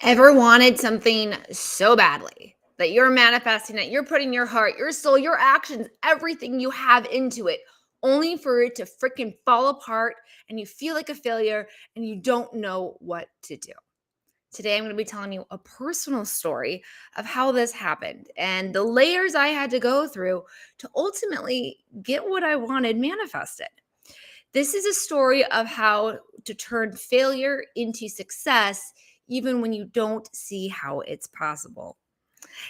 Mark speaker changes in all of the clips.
Speaker 1: Ever wanted something so badly that you're manifesting it, you're putting your heart, your soul, your actions, everything you have into it, only for it to freaking fall apart and you feel like a failure and you don't know what to do? Today, I'm going to be telling you a personal story of how this happened and the layers I had to go through to ultimately get what I wanted manifested. This is a story of how to turn failure into success, even when you don't see how it's possible.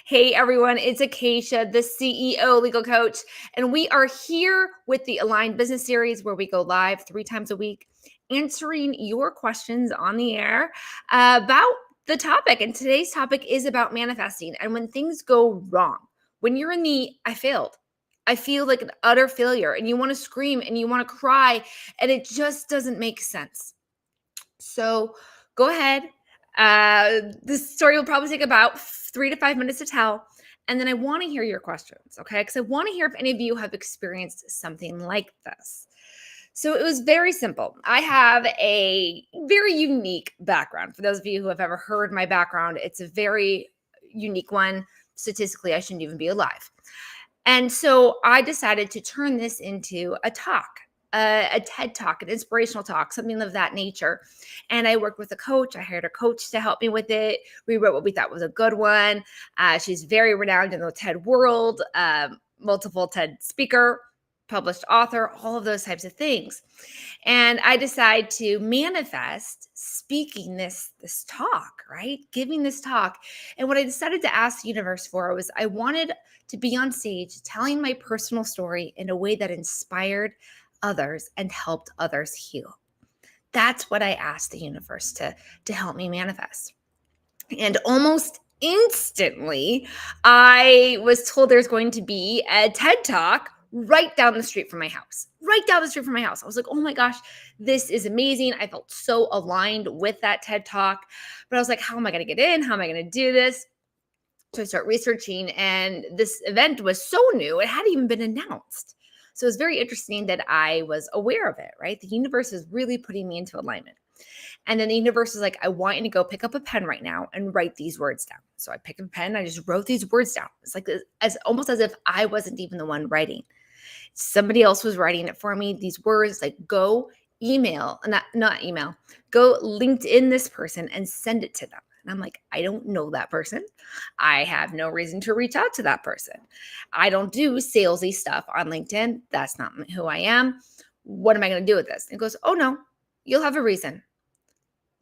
Speaker 1: Hey everyone, it's Acacia, the CEO legal coach, and we are here with the Aligned Business Series where we go live 3 times a week answering your questions on the air about the topic. And today's topic is about manifesting and when things go wrong. When you're in the I failed, I feel like an utter failure, and you want to scream and you want to cry, and it just doesn't make sense. So go ahead. This story will probably take about 3 to 5 minutes to tell. And then I want to hear your questions, okay? Because I want to hear if any of you have experienced something like this. So it was very simple. I have a very unique background. For those of you who have ever heard my background, it's a very unique one. Statistically, I shouldn't even be alive. And so I decided to turn this into a talk, a TED talk, an inspirational talk, something of that nature. And I worked with a coach. I hired a coach to help me with it. We wrote what we thought was a good one. She's very renowned in the TED world, multiple TED speaker, published author, all of those types of things. And I decide to manifest speaking this talk, right? Giving this talk. And what I decided to ask the universe for was I wanted to be on stage telling my personal story in a way that inspired others and helped others heal. That's what I asked the universe to help me manifest. And almost instantly, I was told there's going to be a TED Talk right down the street from my house. Right down the street from my house. I was like, oh my gosh, this is amazing. I felt so aligned with that TED Talk. But I was like, how am I going to get in? How am I going to do this? So I start researching, and this event was so new, it hadn't even been announced. So it was very interesting that I was aware of it, right? The universe is really putting me into alignment. And then the universe is like, I want you to go pick up a pen right now and write these words down. So I picked up a pen, I just wrote these words down. It's like as almost as if I wasn't even the one writing. Somebody else was writing it for me. These words like go email, not email, go LinkedIn this person and send it to them. And I'm like, I don't know that person. I have no reason to reach out to that person. I don't do salesy stuff on LinkedIn. That's not who I am. What am I going to do with this? And it goes, oh no, you'll have a reason.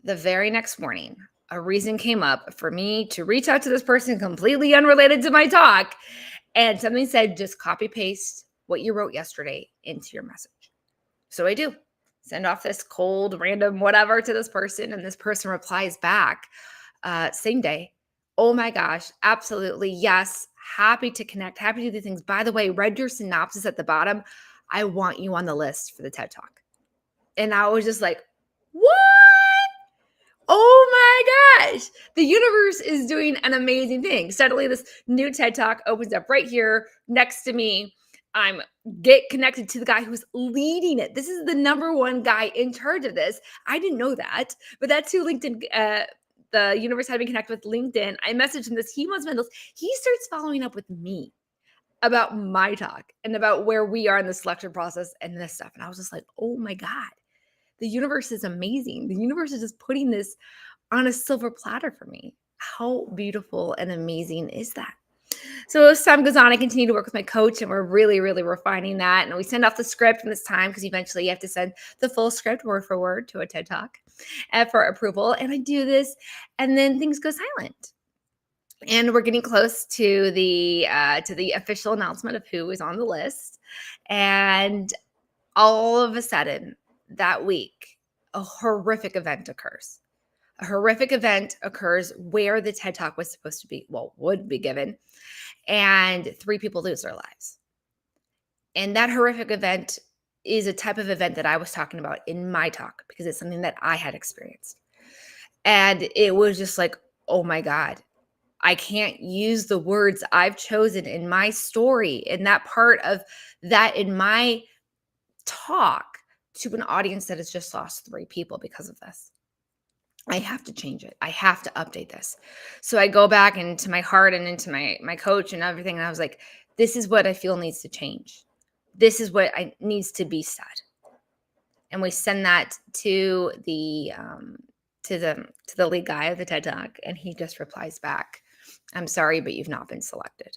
Speaker 1: The very next morning, a reason came up for me to reach out to this person completely unrelated to my talk. And something said, just copy paste what you wrote yesterday into your message. So I do send off this cold, random whatever to this person. And this person replies back same day. Oh my gosh, absolutely. Yes. Happy to connect. Happy to do things. By the way, read your synopsis at the bottom. I want you on the list for the TED Talk. And I was just like, what? Oh my gosh, the universe is doing an amazing thing. Suddenly, this new TED Talk opens up right here next to me. I'm get connected to the guy who's leading it. This is the number one guy in charge of this. I didn't know that, but that's who LinkedIn, the universe had me connect with LinkedIn. I messaged him this. He wants Mendel's. He starts following up with me about my talk and about where we are in the selection process and this stuff. And I was just like, oh my God, the universe is amazing. The universe is just putting this on a silver platter for me. How beautiful and amazing is that? So as time goes on, I continue to work with my coach, and we're really, really refining that. And we send off the script when it's time, because eventually you have to send the full script word for word to a TED Talk for approval. And I do this, and then things go silent. And we're getting close to the official announcement of who is on the list. And all of a sudden, that week, a horrific event occurs. A horrific event occurs where the TED Talk was supposed to be, would be given, and 3 people lose their lives. And that horrific event is a type of event that I was talking about in my talk because it's something that I had experienced. And it was just like, oh my God, I can't use the words I've chosen in my story, in that part of that in my talk, to an audience that has just lost 3 people because of this. I have to change it. I have to update this. So I go back into my heart and into my coach and everything. And I was like, this is what I feel needs to change. This is what I needs to be said. And we send that to the lead guy of the TED Talk, and he just replies back, "I'm sorry, but you've not been selected."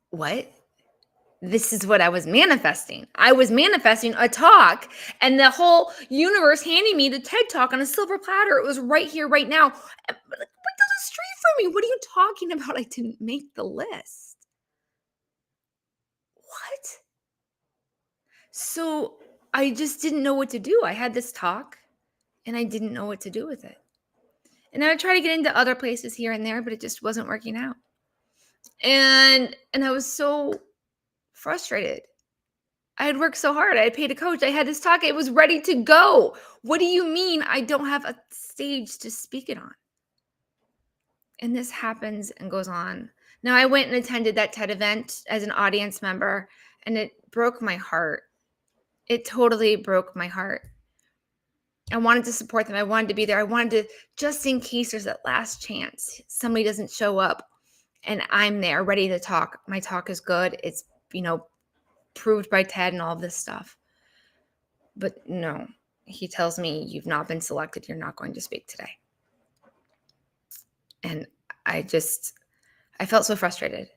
Speaker 1: What? This is what I was manifesting. I was manifesting a talk and the whole universe handing me the TED Talk on a silver platter. It was right here, right now. Right down the street from me. What are you talking about? I didn't make the list. What? So I just didn't know what to do. I had this talk and I didn't know what to do with it. And I would try to get into other places here and there, but it just wasn't working out. And I was so frustrated. I had worked so hard. I had paid a coach. I had this talk. It was ready to go. What do you mean I don't have a stage to speak it on? And this happens and goes on. Now, I went and attended that TED event as an audience member, and it broke my heart. It totally broke my heart. I wanted to support them. I wanted to be there. I wanted to, just in case there's that last chance, somebody doesn't show up and I'm there ready to talk. My talk is good. It's, proved by TED and all of this stuff. But no, he tells me, you've not been selected. You're not going to speak today. And I felt so frustrated.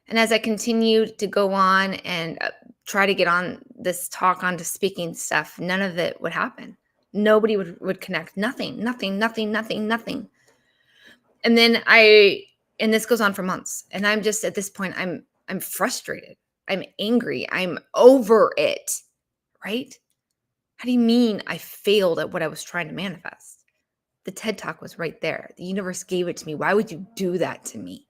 Speaker 1: And as I continued to go on and try to get on this talk onto speaking stuff, none of it would happen. Nobody would connect. Nothing. And then and this goes on for months. And I'm just, at this point, I'm frustrated. I'm angry. I'm over it. Right? How do you mean I failed at what I was trying to manifest? The TED Talk was right there. The universe gave it to me. Why would you do that to me?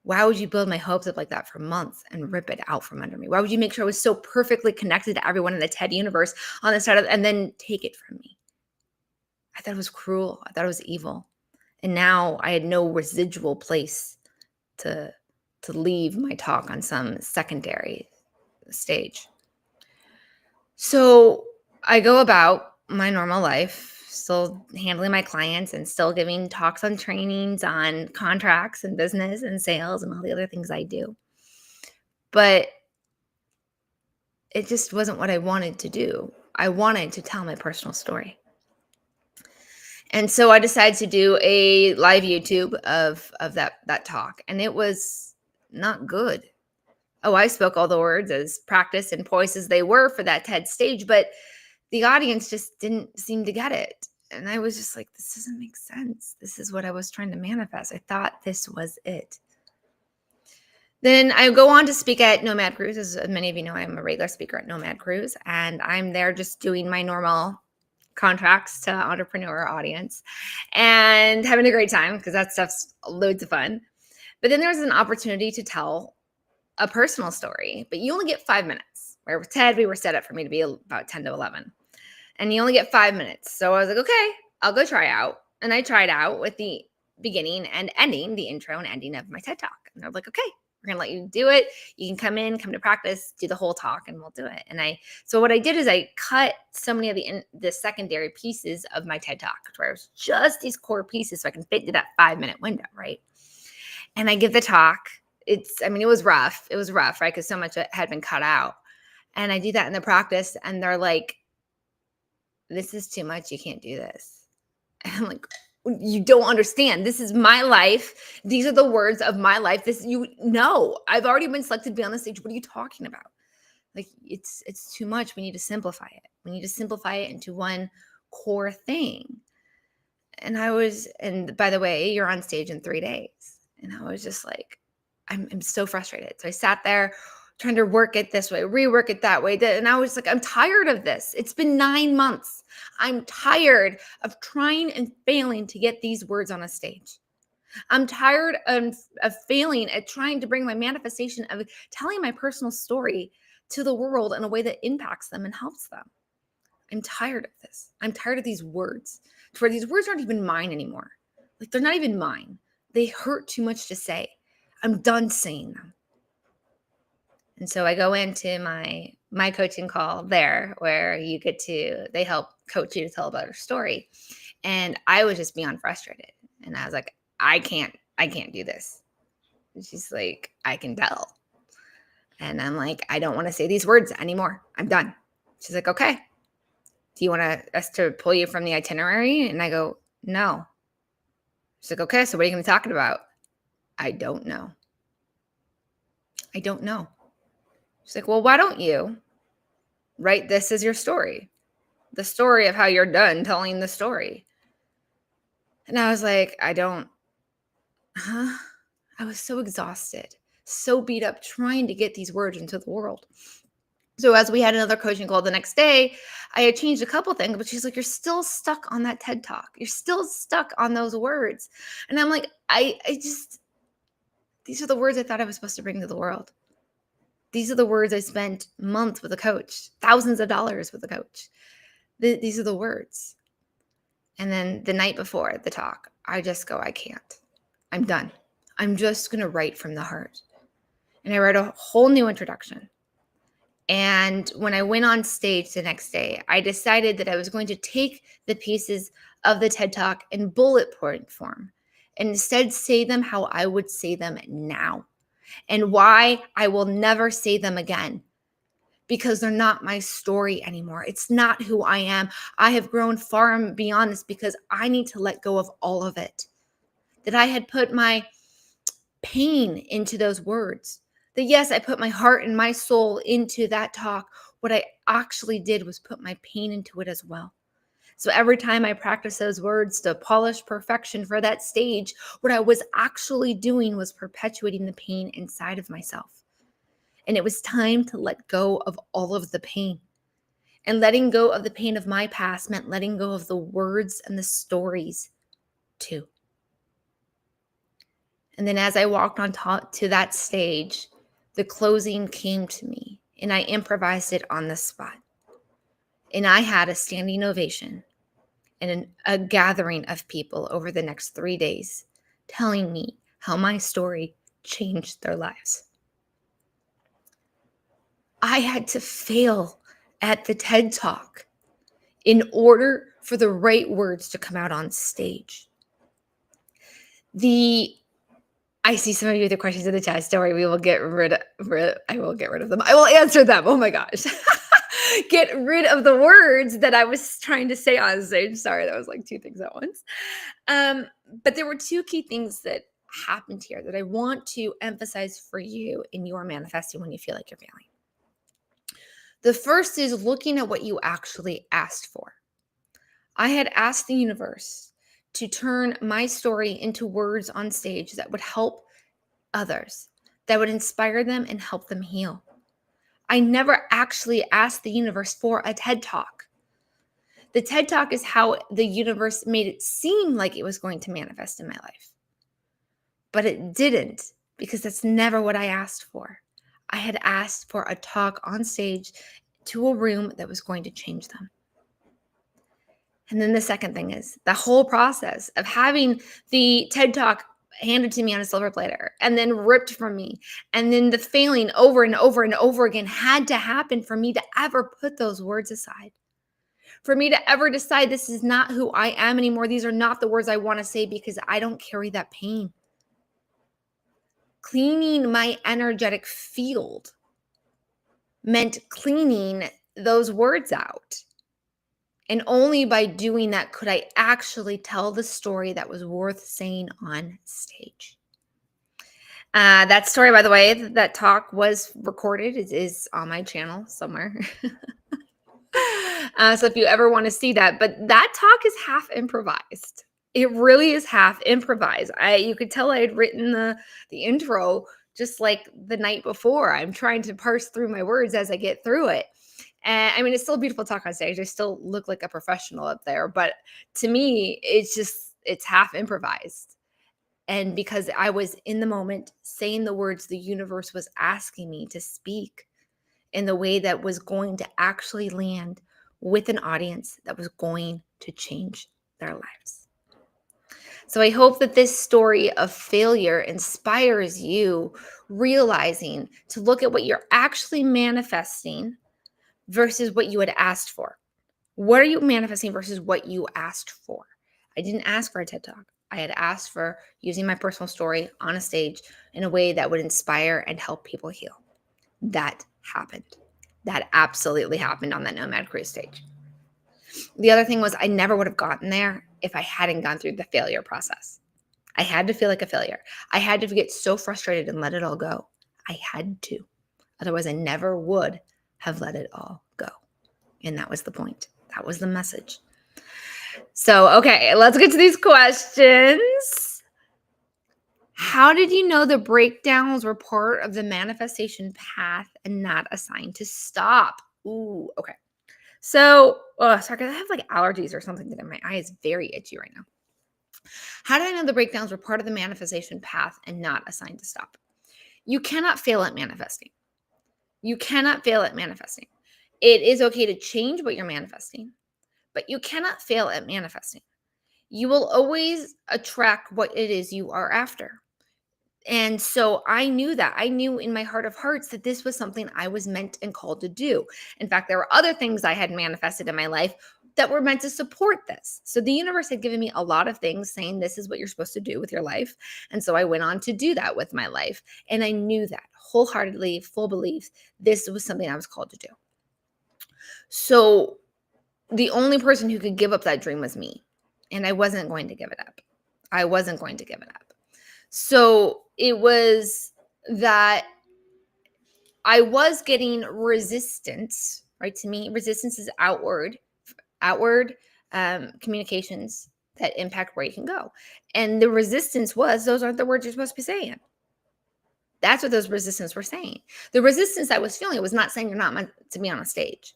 Speaker 1: Why would you build my hopes up like that for months and rip it out from under me? Why would you make sure I was so perfectly connected to everyone in the TED universe on the side of, and then take it from me? I thought it was cruel. I thought it was evil. And now I had no residual place to leave my talk on some secondary stage. So I go about my normal life, still handling my clients and still giving talks on trainings on contracts and business and sales and all the other things I do. But it just wasn't what I wanted to do. I wanted to tell my personal story. And so I decided to do a live YouTube of that talk, and it was not good. Oh, I spoke all the words as practiced and poised as they were for that TED stage, but the audience just didn't seem to get it. And I was just like, this doesn't make sense. This is what I was trying to manifest. I thought this was it. Then I go on to speak at Nomad Cruise. As many of you know, I'm a regular speaker at Nomad Cruise, and I'm there just doing my normal contracts to entrepreneur audience and having a great time because that stuff's loads of fun. But then there was an opportunity to tell a personal story, but you only get 5 minutes. Where with TED, we were set up for me to be about 10 to 11. And you only get 5 minutes. So I was like, okay, I'll go try out. And I tried out with the beginning and ending, the intro and ending of my TED Talk. And they're like, okay, we're going to let you do it. You can come to practice, do the whole talk, and we'll do it. And so what I did is I cut so many of the secondary pieces of my TED Talk, where it was just these core pieces so I can fit into that 5-minute window, right? And I give the talk. It was rough. It was rough, right? Because so much had been cut out. And I do that in the practice, and they're like, this is too much. You can't do this. And I'm like, you don't understand. This is my life. These are the words of my life. I've already been selected to be on the stage. What are you talking about? Like, it's too much. We need to simplify it. We need to simplify it into one core thing. And by the way, you're on stage in 3 days. And I was just like, I'm so frustrated. So I sat there trying to work it this way, rework it that way. And I was like, I'm tired of this. It's been 9 months. I'm tired of trying and failing to get these words on a stage. I'm tired of failing at trying to bring my manifestation of telling my personal story to the world in a way that impacts them and helps them. I'm tired of this. I'm tired of these words, to where these words aren't even mine anymore. Like, they're not even mine. They hurt too much to say. I'm done saying them. And so I go into my coaching call there, where they help coach you to tell a better story. And I was just beyond frustrated. And I was like, I can't do this. And she's like, I can tell. And I'm like, I don't want to say these words anymore. I'm done. She's like, okay. Do you want us to pull you from the itinerary? And I go, no. She's like, okay, so what are you going to be talking about? I don't know. I don't know. She's like, well, why don't you write this as your story? The story of how you're done telling the story. And I was like, I was so exhausted, so beat up trying to get these words into the world. So as we had another coaching call the next day, I had changed a couple things, but she's like, you're still stuck on that TED Talk. You're still stuck on those words. And I'm like, these are the words I thought I was supposed to bring to the world. These are the words I spent months with a coach, thousands of dollars with a coach. These are the words. And then the night before the talk, I just go, I can't. I'm done. I'm just going to write from the heart. And I wrote a whole new introduction. And when I went on stage the next day, I decided that I was going to take the pieces of the TED Talk in bullet point form and instead say them how I would say them now and why I will never say them again, because they're not my story anymore. It's not who I am. I have grown far beyond this because I need to let go of all of it. That I had put my pain into those words. That yes, I put my heart and my soul into that talk. What I actually did was put my pain into it as well. So every time I practice those words to polish perfection for that stage, what I was actually doing was perpetuating the pain inside of myself. And it was time to let go of all of the pain. And letting go of the pain of my past meant letting go of the words and the stories too. And then as I walked on top to that stage, the closing came to me and I improvised it on the spot. And I had a standing ovation and a gathering of people over the next 3 days telling me how my story changed their lives. I had to fail at the TED Talk in order for the right words to come out on stage. I see some of you with the questions in the chat. Story. We will get rid of. I will get rid of them. I will answer them. Oh my gosh. Get rid of the words that I was trying to say on stage. Sorry, that was like two things at once. But there were two key things that happened here that I want to emphasize for you in your manifesting when you feel like you're failing. The first is looking at what you actually asked for. I had asked the universe to turn my story into words on stage that would help others, that would inspire them and help them heal. I never actually asked the universe for a TED Talk. The TED Talk is how the universe made it seem like it was going to manifest in my life. But it didn't, because that's never what I asked for. I had asked for a talk on stage to a room that was going to change them. And then the second thing is the whole process of having the TED Talk handed to me on a silver platter and then ripped from me. And then the failing over and over and over again had to happen for me to ever put those words aside. For me to ever decide this is not who I am anymore. These are not the words I want to say because I don't carry that pain. Cleaning my energetic field meant cleaning those words out. And only by doing that could I actually tell the story that was worth saying on stage. That story, by the way, that talk was recorded. It is on my channel somewhere. So if you ever want to see that, but that talk is half improvised. It really is half improvised. You could tell I had written the intro just like the night before. I'm trying to parse through my words as I get through it. And I mean, it's still a beautiful talk on stage. I still look like a professional up there, but to me, it's half improvised. And because I was in the moment saying the words the universe was asking me to speak in the way that was going to actually land with an audience that was going to change their lives. So I hope that this story of failure inspires you realizing to look at what you're actually manifesting versus what you had asked for. What are you manifesting versus what you asked for? I didn't ask for a TED Talk. I had asked for using my personal story on a stage in a way that would inspire and help people heal. That happened. That absolutely happened on that Nomad Cruise stage. The other thing was I never would have gotten there if I hadn't gone through the failure process. I had to feel like a failure. I had to get so frustrated and let it all go. I had to. Otherwise, I never would have let it all go. And that was the point. That was the message. So, okay, let's get to these questions. How did you know the breakdowns were part of the manifestation path and not a sign to stop? Ooh, okay. So, sorry, I have like allergies or something today. My eye is very itchy right now. How did I know the breakdowns were part of the manifestation path and not a sign to stop? You cannot fail at manifesting. You cannot fail at manifesting. It is okay to change what you're manifesting, but you cannot fail at manifesting. You will always attract what it is you are after. And so I knew that. I knew in my heart of hearts that this was something I was meant and called to do. In fact, there were other things I had manifested in my life that were meant to support this. So the universe had given me a lot of things saying this is what you're supposed to do with your life. And so I went on to do that with my life. And I knew that wholeheartedly, full belief, this was something I was called to do. So the only person who could give up that dream was me. And I wasn't going to give it up. I wasn't going to give it up. So it was that I was getting resistance, right? To me, resistance is outward communications that impact where you can go. And the resistance was, those aren't the words you're supposed to be saying. That's what those resistance were saying. The resistance I was feeling was not saying you're not meant to be on a stage.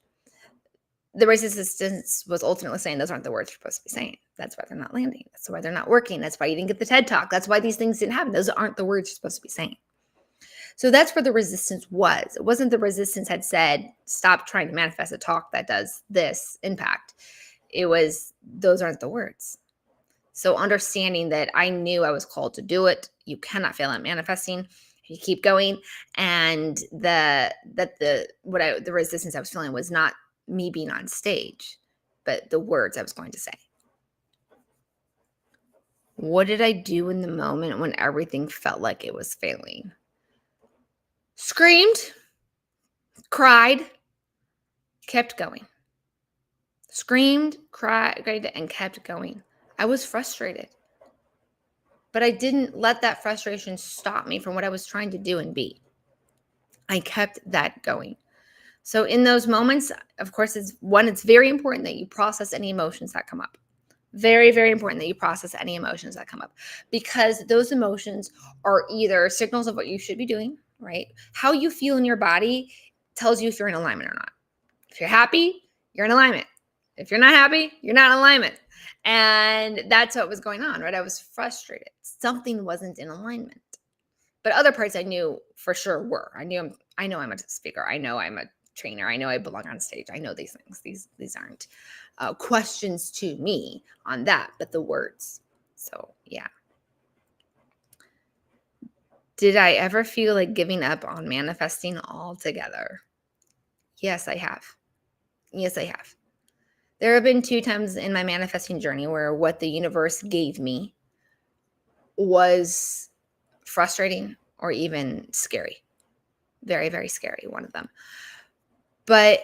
Speaker 1: The resistance was ultimately saying those aren't the words you're supposed to be saying. That's why they're not landing. That's why they're not working. That's why you didn't get the TED Talk. That's why these things didn't happen. Those aren't the words you're supposed to be saying. So that's where the resistance was. It wasn't the resistance had said, stop trying to manifest a talk that does this impact. It was, those aren't the words. So understanding that I knew I was called to do it. You cannot fail at manifesting. You keep going. And the resistance I was feeling was not me being on stage, but the words I was going to say. What did I do in the moment when everything felt like it was failing? Screamed, cried, kept going. Screamed, cried, and kept going. I was frustrated, but I didn't let that frustration stop me from what I was trying to do and be. I kept that going. So in those moments, of course, it's very important that you process any emotions that come up. Very, very important that you process any emotions that come up, because those emotions are either signals of what you should be doing, right? How you feel in your body tells you if you're in alignment or not. If you're happy, you're in alignment. If you're not happy, you're not in alignment. And that's what was going on, right? I was frustrated. Something wasn't in alignment. But other parts I knew for sure were. I know I'm a speaker. I know I'm a trainer. I know I belong on stage. I know these things. These aren't questions to me on that, but the words. So yeah. Did I ever feel like giving up on manifesting altogether? Yes, I have. Yes, I have. There have been 2 times in my manifesting journey where what the universe gave me was frustrating or even scary. Very, very scary, one of them. But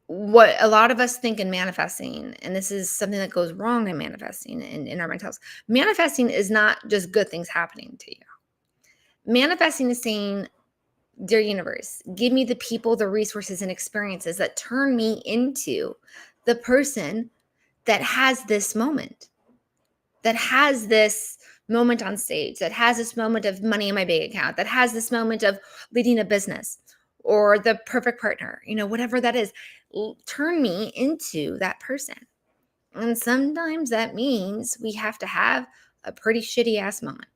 Speaker 1: what a lot of us think in manifesting, and this is something that goes wrong in manifesting in our mentals, manifesting is not just good things happening to you. Manifesting is saying, dear universe, give me the people, the resources, and experiences that turn me into the person that has this moment, that has this moment on stage, that has this moment of money in my bank account, that has this moment of leading a business or the perfect partner, whatever that is, turn me into that person. And sometimes that means we have to have a pretty shitty ass moment.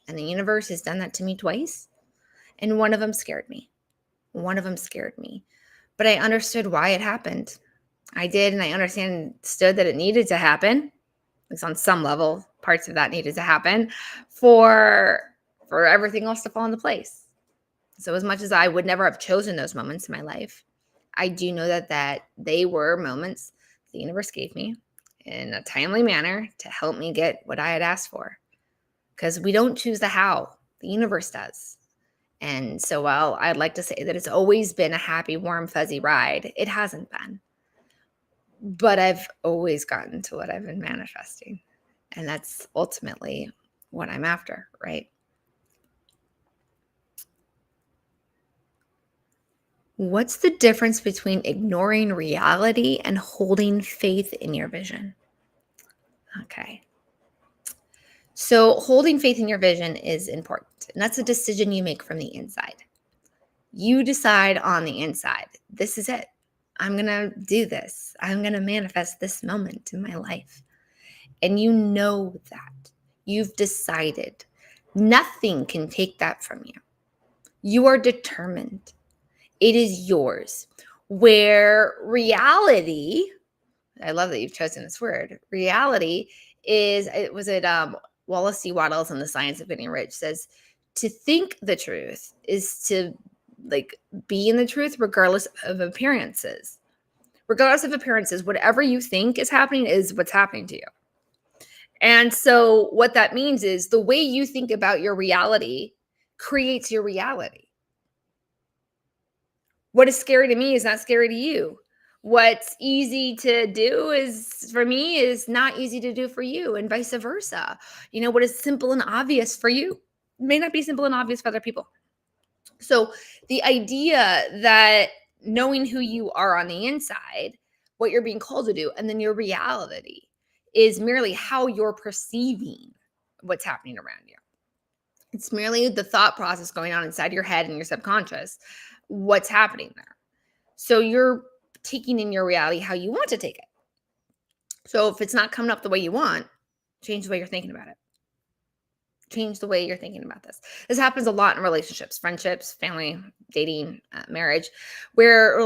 Speaker 1: And the universe has done that to me twice. And one of them scared me. But I understood why it happened. I did. And I understood that it needed to happen. At least on some level, parts of that needed to happen for everything else to fall into place. So as much as I would never have chosen those moments in my life, I do know that they were moments the universe gave me in a timely manner to help me get what I had asked for. Because we don't choose the how, the universe does. And so while I'd like to say that it's always been a happy, warm, fuzzy ride, it hasn't been. But I've always gotten to what I've been manifesting. And that's ultimately what I'm after, right? What's the difference between ignoring reality and holding faith in your vision? Okay. So, holding faith in your vision is important. And that's a decision you make from the inside. You decide on the inside, this is it. I'm going to do this. I'm going to manifest this moment in my life. And you know that. You've decided. Nothing can take that from you. You are determined. It is yours. Where reality, I love that you've chosen this word. Reality is, Wallace C. Wattles in The Science of Getting Rich says, to think the truth is to be in the truth regardless of appearances. Regardless of appearances, whatever you think is happening is what's happening to you. And so what that means is the way you think about your reality creates your reality. What is scary to me is not scary to you. What's easy to do for me is not easy to do for you, and vice versa. What is simple and obvious for you may not be simple and obvious for other people. So the idea that knowing who you are on the inside, what you're being called to do, and then your reality is merely how you're perceiving what's happening around you. It's merely the thought process going on inside your head and your subconscious, what's happening there. So you're taking in your reality how you want to take it. So if it's not coming up the way you want, change the way you're thinking about it. Change the way you're thinking about this. This happens a lot in relationships, friendships, family, dating, marriage, where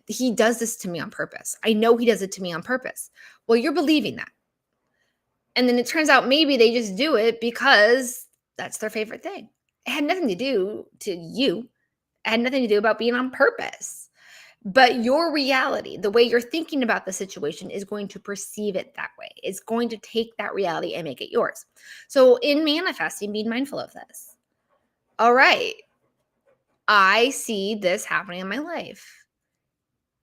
Speaker 1: he does this to me on purpose. I know he does it to me on purpose. Well, you're believing that. And then it turns out maybe they just do it because that's their favorite thing. It had nothing to do to you. It had nothing to do about being on purpose. But your reality, the way you're thinking about the situation, is going to perceive it that way. It's going to take that reality and make it yours. So in manifesting, be mindful of this. All right, I see this happening in my life.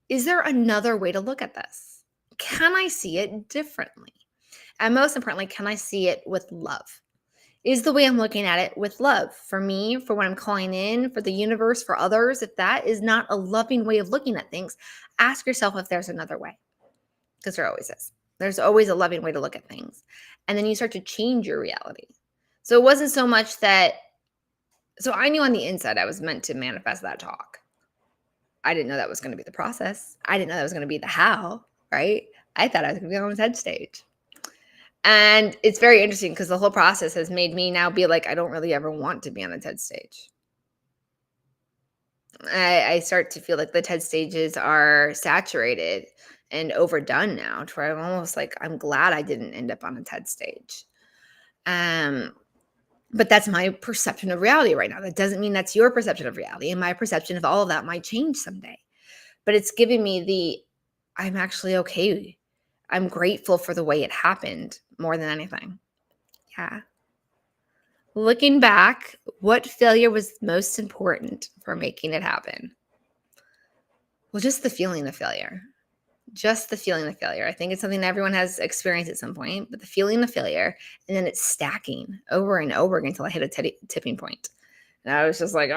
Speaker 1: Is there another way to look at this? Can I see it differently? And most importantly, can I see it with love? Is the way I'm looking at it with love for me, for what I'm calling in, for the universe, for others? If that is not a loving way of looking at things, ask yourself if there's another way, because there always is. There's always a loving way to look at things. And then you start to change your reality. So it wasn't so much so I knew on the inside I was meant to manifest that talk. I didn't know that was going to be the process. I didn't know that was going to be the how, right? I thought I was going to be on the TED stage. And it's very interesting because the whole process has made me now be like, I don't really ever want to be on the TED stage. I start to feel like the TED stages are saturated and overdone now, to where I'm almost like, I'm glad I didn't end up on a TED stage. But that's my perception of reality right now. That doesn't mean that's your perception of reality. And my perception of all of that might change someday. But it's giving me I'm actually okay. I'm grateful for the way it happened more than anything. Yeah. Looking back, what failure was most important for making it happen? Well, just the feeling of failure. Just the feeling of failure. I think it's something that everyone has experienced at some point, but the feeling of failure, and then it's stacking over and over again until I hit a tipping point. And I was just like,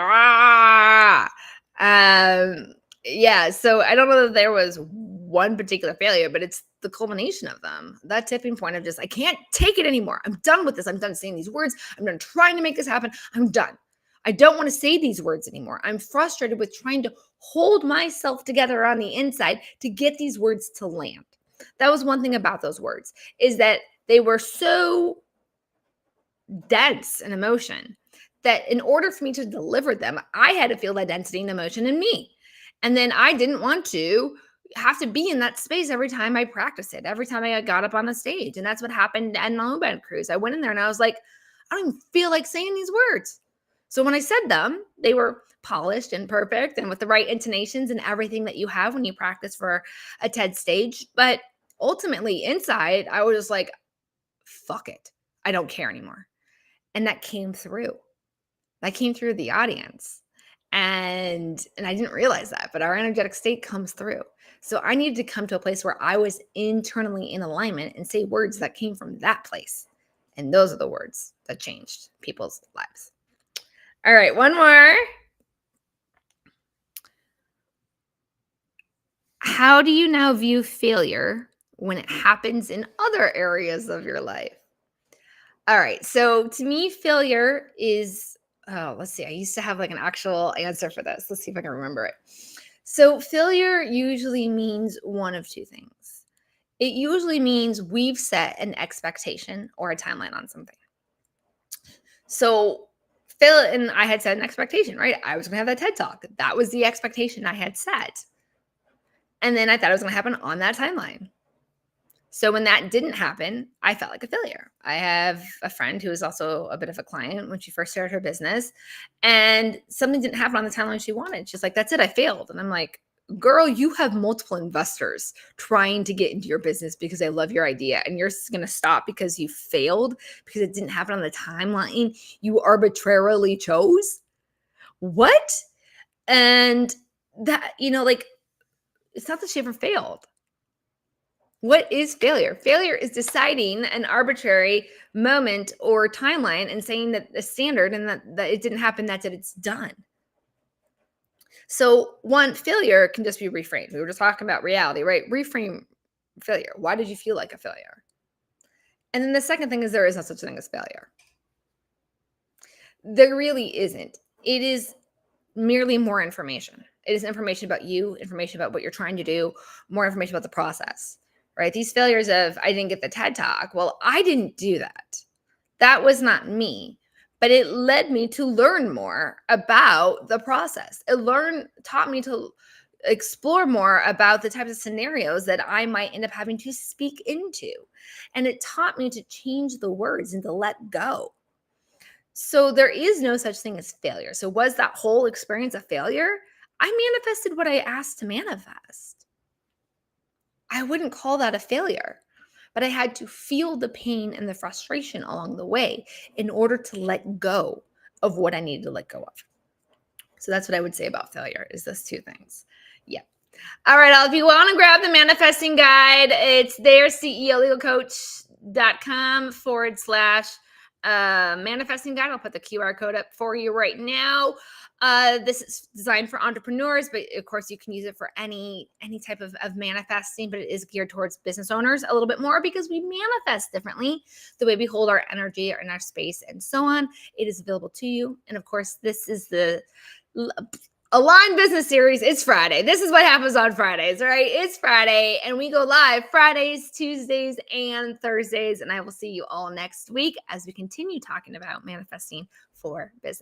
Speaker 1: yeah. So I don't know that there was one particular failure, but it's the culmination of them. That tipping point of just, I can't take it anymore. I'm done with this. I'm done saying these words. I'm done trying to make this happen. I'm done. I don't want to say these words anymore. I'm frustrated with trying to hold myself together on the inside to get these words to land. That was one thing about those words, is that they were so dense in emotion that in order for me to deliver them, I had to feel that density and emotion in me. And then I didn't want to have to be in that space every time I practiced it, every time I got up on the stage. And that's what happened at an Homebound cruise. I went in there and I was like, I don't even feel like saying these words. So when I said them, they were polished and perfect and with the right intonations and everything that you have when you practice for a TED stage. But ultimately, inside, I was just like, fuck it. I don't care anymore. And that came through. That came through the audience. And I didn't realize that, but our energetic state comes through. So I needed to come to a place where I was internally in alignment and say words that came from that place. And those are the words that changed people's lives. All right, one more. How do you now view failure when it happens in other areas of your life? All right. So to me, failure is, oh, let's see. I used to have like an actual answer for this. Let's see if I can remember it. So failure usually means one of two things. It usually means we've set an expectation or a timeline on something. So fail, and I had set an expectation, right? I was going to have that TED talk. That was the expectation I had set. And then I thought it was going to happen on that timeline. So when that didn't happen, I felt like a failure. I have a friend who is also a bit of a client when she first started her business, and something didn't happen on the timeline she wanted. She's like, "That's it, I failed." And I'm like, "Girl, you have multiple investors trying to get into your business because they love your idea, and you're going to stop because you failed because it didn't happen on the timeline you arbitrarily chose? What?" And that, like, it's not that she ever failed. What is failure? Failure is deciding an arbitrary moment or timeline and saying that the standard and that it didn't happen, that's it, it's done. So, one, failure can just be reframed. We were just talking about reality, right? Reframe failure. Why did you feel like a failure? And then the second thing is there is no such thing as failure. There really isn't. It is merely more information. It is information about you, information about what you're trying to do, more information about the process, right? These failures of, I didn't get the TED talk. Well, I didn't do that. That was not me, but it led me to learn more about the process. Taught me to explore more about the types of scenarios that I might end up having to speak into. And it taught me to change the words and to let go. So there is no such thing as failure. So was that whole experience a failure? I manifested what I asked to manifest. I wouldn't call that a failure, but I had to feel the pain and the frustration along the way in order to let go of what I needed to let go of. So that's what I would say about failure is those two things. Yeah. All right, if you want to grab the manifesting guide, it's there, ceolegalcoach.com/manifesting guide. I'll put the QR code up for you right now. This is designed for entrepreneurs, but of course you can use it for any type of manifesting, but it is geared towards business owners a little bit more because we manifest differently, the way we hold our energy or in our space and so on. It is available to you. And of course, this is the Align Business Series. It's Friday. This is what happens on Fridays, right? It's Friday, and we go live Fridays, Tuesdays, and Thursdays. And I will see you all next week as we continue talking about manifesting for business.